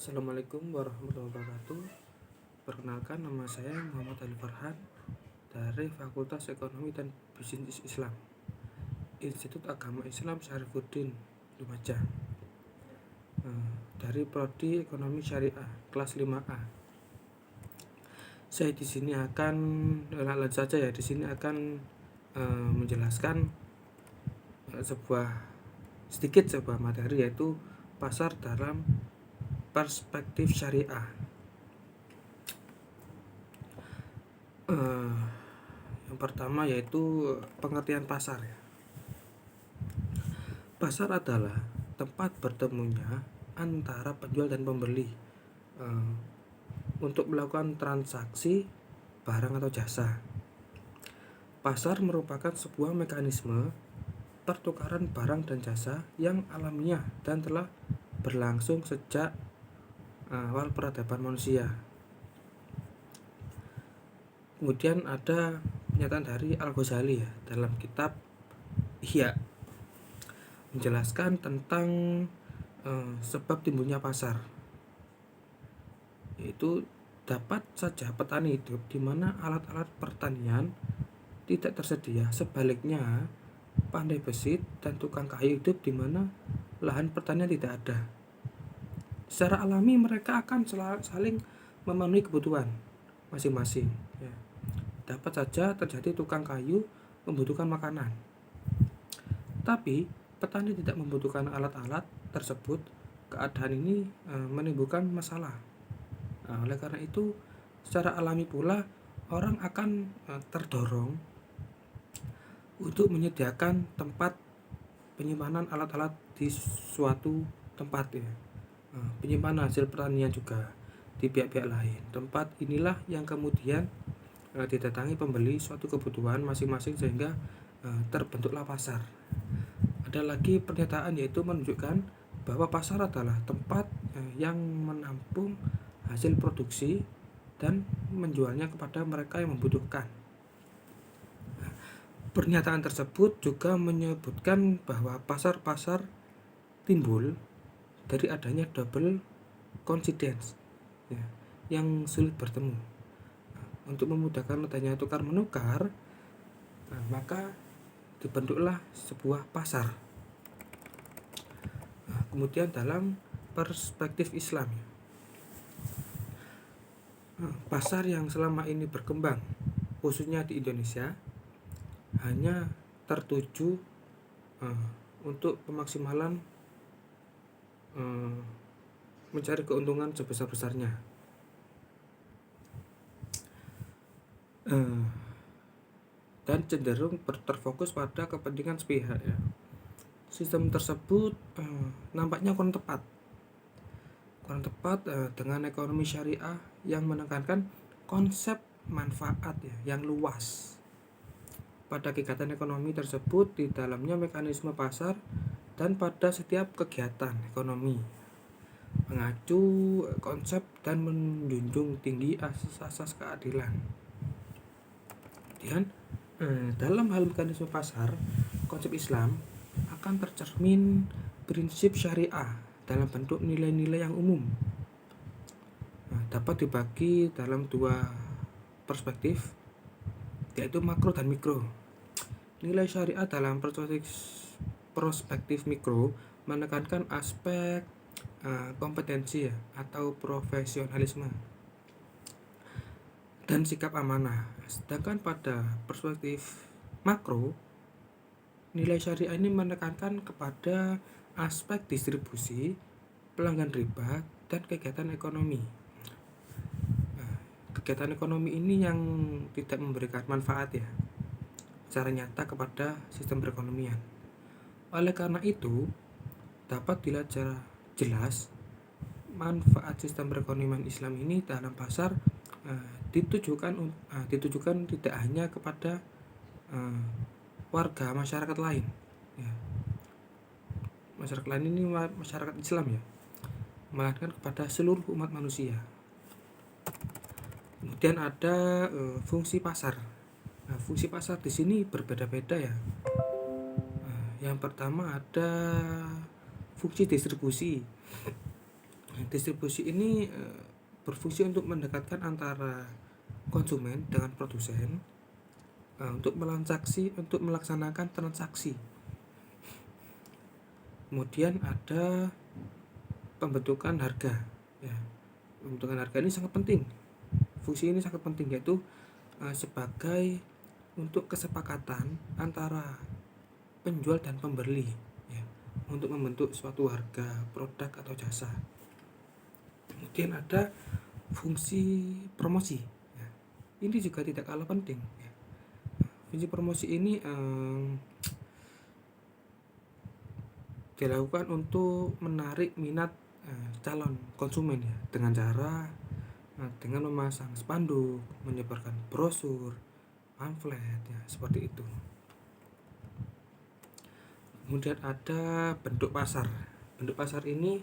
Assalamualaikum warahmatullahi wabarakatuh. Perkenalkan, nama saya Muhammad Ali Farhan dari Fakultas Ekonomi dan Bisnis Islam, Institut Agama Islam Syarifuddin Lumajang, dari Prodi Ekonomi Syariah kelas 5A. Saya di sini akan menjelaskan sebuah materi, yaitu pasar dalam perspektif syariah. Yang pertama yaitu pengertian pasar. Pasar adalah tempat bertemunya antara penjual dan pembeli untuk melakukan transaksi barang atau jasa. Pasar merupakan sebuah mekanisme pertukaran barang dan jasa yang alamiah dan telah berlangsung sejak awal peradaban manusia. Kemudian ada pernyataan dari Al-Ghazali dalam kitab Ihya, menjelaskan tentang sebab timbulnya pasar, yaitu dapat saja petani hidup di mana alat-alat pertanian tidak tersedia. Sebaliknya, pandai besi dan tukang kayu hidup di mana lahan pertanian tidak ada. Secara alami mereka akan saling memenuhi kebutuhan masing-masing. Dapat saja terjadi tukang kayu membutuhkan makanan, tapi petani tidak membutuhkan alat-alat tersebut. Keadaan ini menimbulkan masalah. Oleh karena itu, secara alami pula orang akan terdorong untuk menyediakan tempat penyimpanan alat-alat di suatu tempat, penyimpanan hasil pertanian juga di pihak-pihak lain. Tempat inilah yang kemudian didatangi pembeli suatu kebutuhan masing-masing, sehingga terbentuklah pasar. Ada lagi pernyataan, yaitu menunjukkan bahwa pasar adalah tempat yang menampung hasil produksi dan menjualnya kepada mereka yang membutuhkan. Pernyataan tersebut juga menyebutkan bahwa pasar-pasar timbul dari adanya double coincidence, yang sulit bertemu. Untuk memudahkan adanya tukar menukar, maka dibentuklah sebuah pasar. Kemudian dalam perspektif Islam, pasar yang selama ini berkembang khususnya di Indonesia hanya tertuju untuk pemaksimalan mencari keuntungan sebesar-besarnya, dan cenderung terfokus pada kepentingan sepihak. Sistem tersebut nampaknya kurang tepat dengan ekonomi syariah yang menekankan konsep manfaat yang luas. Pada kegiatan ekonomi tersebut, di dalamnya mekanisme pasar, dan pada setiap kegiatan ekonomi mengacu konsep dan menjunjung tinggi asas keadilan. Kemudian dalam hal mekanisme pasar, konsep Islam akan tercermin prinsip syariah dalam bentuk nilai-nilai yang umum. Dapat dibagi dalam dua perspektif, yaitu makro dan mikro. Nilai syariah dalam perspektif mikro menekankan aspek kompetensi atau profesionalisme dan sikap amanah. Sedangkan pada perspektif makro, nilai syariah ini menekankan kepada aspek distribusi, pelanggan riba, dan kegiatan ekonomi. Kegiatan ekonomi ini yang tidak memberikan manfaat secara nyata kepada sistem perekonomian. Oleh karena itu, dapat dilihat secara jelas manfaat sistem perekonomian Islam ini dalam pasar ditujukan tidak hanya kepada warga masyarakat lain. Masyarakat lain ini masyarakat Islam, melainkan kepada seluruh umat manusia. Kemudian ada fungsi pasar. Fungsi pasar di sini berbeda-beda. Yang pertama ada fungsi distribusi. Distribusi ini berfungsi untuk mendekatkan antara konsumen dengan produsen untuk melaksanakan transaksi. Kemudian ada pembentukan harga. Ya, pembentukan harga ini sangat penting. Fungsi ini sangat penting, yaitu sebagai untuk kesepakatan antara penjual dan pembeli, ya, untuk membentuk suatu harga produk atau jasa. Kemudian ada fungsi promosi. Ya, ini juga tidak kalah penting. Ya. Fungsi promosi ini dilakukan untuk menarik minat calon konsumen, ya, dengan cara dengan memasang spanduk, menyebarkan brosur, pamflet, ya, seperti itu. Kemudian ada bentuk pasar. Bentuk pasar ini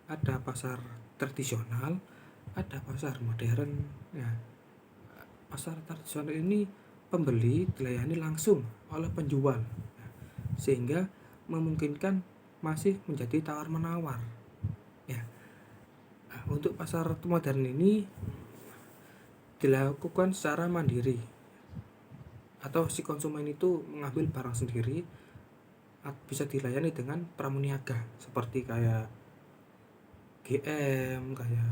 ada pasar tradisional, ada pasar modern. Ya, pasar tradisional ini pembeli dilayani langsung oleh penjual, ya, sehingga memungkinkan masih menjadi tawar-menawar. Ya. Untuk pasar modern ini dilakukan secara mandiri, atau si konsumen itu mengambil barang sendiri, bisa dilayani dengan pramuniaga seperti kayak GM, kayak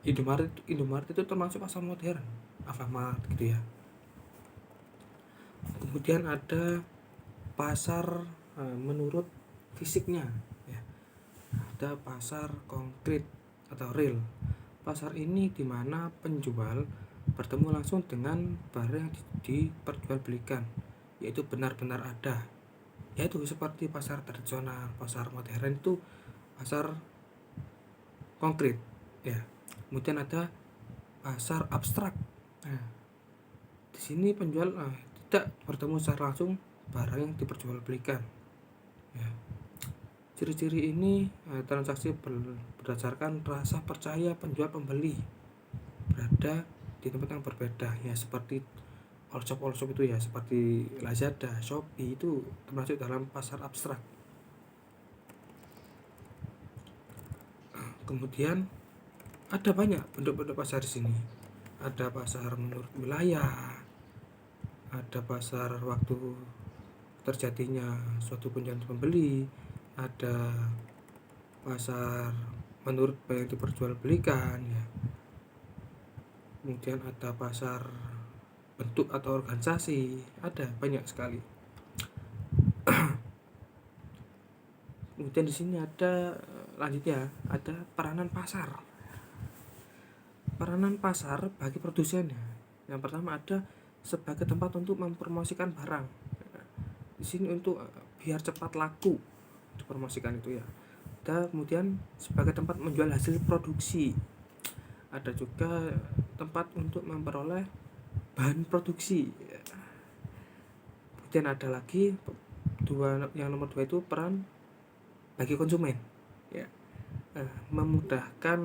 Indomaret itu termasuk pasar modern, Alfamart gitu ya. Kemudian ada pasar menurut fisiknya, ya. Ada pasar konkret atau real. Pasar ini dimana penjual bertemu langsung dengan barang yang diperjualbelikan, yaitu benar-benar ada. Yaitu seperti pasar tradisional, pasar modern itu pasar konkret, ya. Kemudian ada pasar abstrak. Nah, di sini penjual tidak bertemu secara langsung barang yang diperjualbelikan. Ya. Ciri-ciri ini transaksi berdasarkan rasa percaya penjual pembeli berada di tempat yang berbeda, ya, seperti all shop itu, ya, seperti Lazada, Shopee, itu termasuk dalam pasar abstrak. Kemudian ada banyak bentuk-bentuk pasar di sini. Ada pasar menurut wilayah, ada pasar waktu terjadinya suatu penjualan pembeli, ada pasar menurut yang diperjualbelikan, ya. Kemudian ada pasar bentuk atau organisasi, ada banyak sekali. Kemudian di sini ada lanjutnya, ada peranan pasar. Peranan pasar bagi produsen, ya. Yang pertama ada sebagai tempat untuk mempromosikan barang. Di sini untuk biar cepat laku dipromosikan itu, ya. Ada kemudian sebagai tempat menjual hasil produksi. Ada juga tempat untuk memperoleh bahan produksi. Kemudian ada lagi yang nomor 2 itu peran bagi konsumen, ya, memudahkan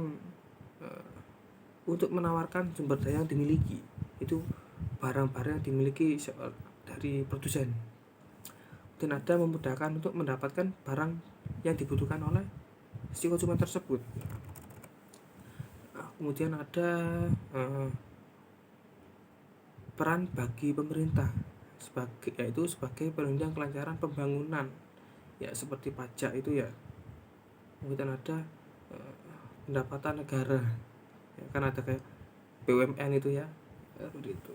untuk menawarkan sumber daya yang dimiliki, itu barang-barang yang dimiliki dari produsen. Dan ada memudahkan untuk mendapatkan barang yang dibutuhkan oleh si konsumen tersebut. Kemudian ada peran bagi pemerintah yaitu sebagai penunjang kelancaran pembangunan, ya, seperti pajak itu, ya. Kemudian ada pendapatan negara, ya, kan ada kayak BUMN itu, ya, seperti itu.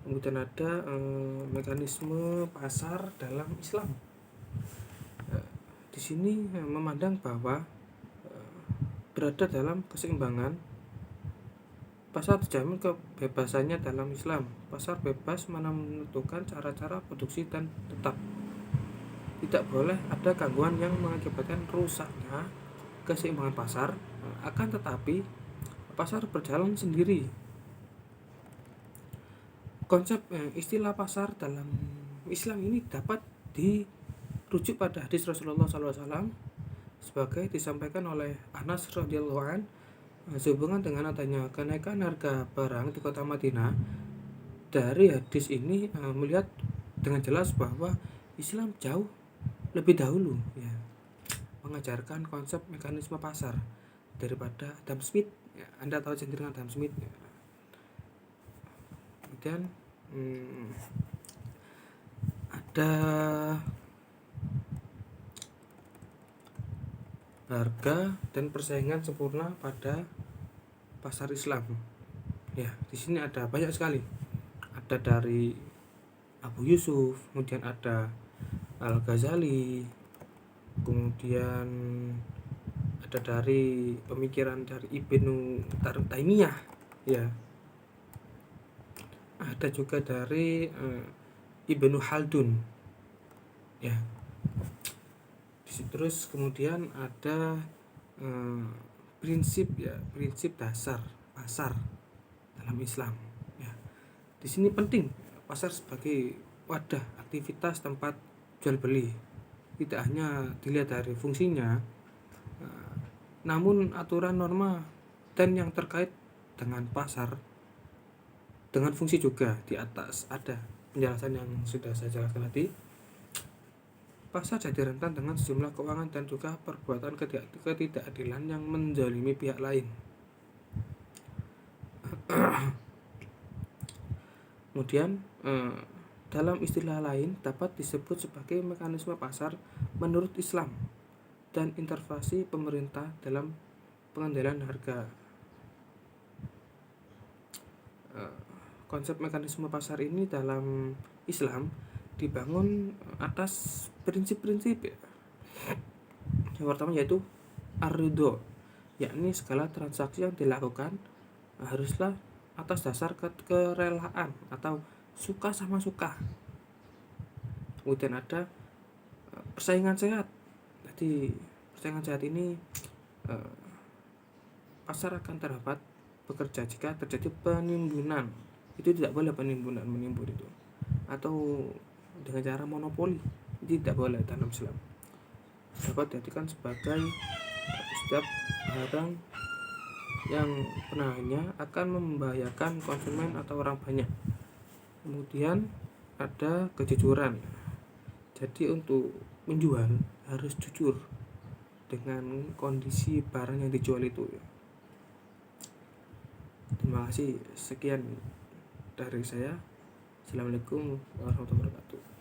Kemudian ada mekanisme pasar dalam Islam. Di sini memandang bahwa berada dalam keseimbangan. Pasar dijamin kebebasannya dalam Islam. Pasar bebas menentukan cara-cara produksi dan tetap tidak boleh ada gangguan yang mengakibatkan rusaknya keseimbangan pasar. Akan tetapi pasar berjalan sendiri. Konsep istilah pasar dalam Islam ini dapat dirujuk pada hadis Rasulullah SAW sebagai disampaikan oleh Anas radhiyallahu anhu sehubungan dengan adanya kenaikan harga barang di kota Madinah. Dari hadis ini melihat dengan jelas bahwa Islam jauh lebih dahulu, ya, mengajarkan konsep mekanisme pasar daripada Adam Smith. Ya, Anda tahu jaringan Adam Smith ya. Kemudian ada harga dan persaingan sempurna pada pasar Islam. Ya, di sini ada banyak sekali. Ada dari Abu Yusuf, kemudian ada Al-Ghazali, kemudian ada dari pemikiran dari Ibnu Taimiyah, ya. Ada juga dari Ibnu Khaldun, ya. Terus kemudian ada prinsip dasar pasar dalam Islam. Ya. Di sini penting pasar sebagai wadah aktivitas tempat jual beli. Tidak hanya dilihat dari fungsinya, namun aturan norma dan yang terkait dengan pasar dengan fungsi juga. Di atas ada penjelasan yang sudah saya jelaskan tadi. Pasar jadi rentan dengan sejumlah keuangan dan juga perbuatan ketidakadilan yang menzalimi pihak lain. Kemudian dalam istilah lain dapat disebut sebagai mekanisme pasar menurut Islam dan intervensi pemerintah dalam pengendalian harga. Konsep mekanisme pasar ini dalam Islam dibangun atas prinsip-prinsip ya. Yang pertama yaitu ar-ridho, yakni segala transaksi yang dilakukan haruslah atas dasar kerelaan atau suka sama suka. Kemudian ada persaingan sehat. Jadi persaingan sehat ini pasar akan terdapat bekerja jika terjadi penimbunan. Itu tidak boleh menimbun itu, atau dengan cara monopoli, itu tidak boleh dalam Islam. Dapat dijadikan sebagai setiap barang yang penahannya akan membahayakan konsumen atau orang banyak. Kemudian ada kejujuran. Jadi untuk menjual harus jujur dengan kondisi barang yang dijual itu. Terima kasih, sekian dari saya. Assalamualaikum warahmatullahi wabarakatuh.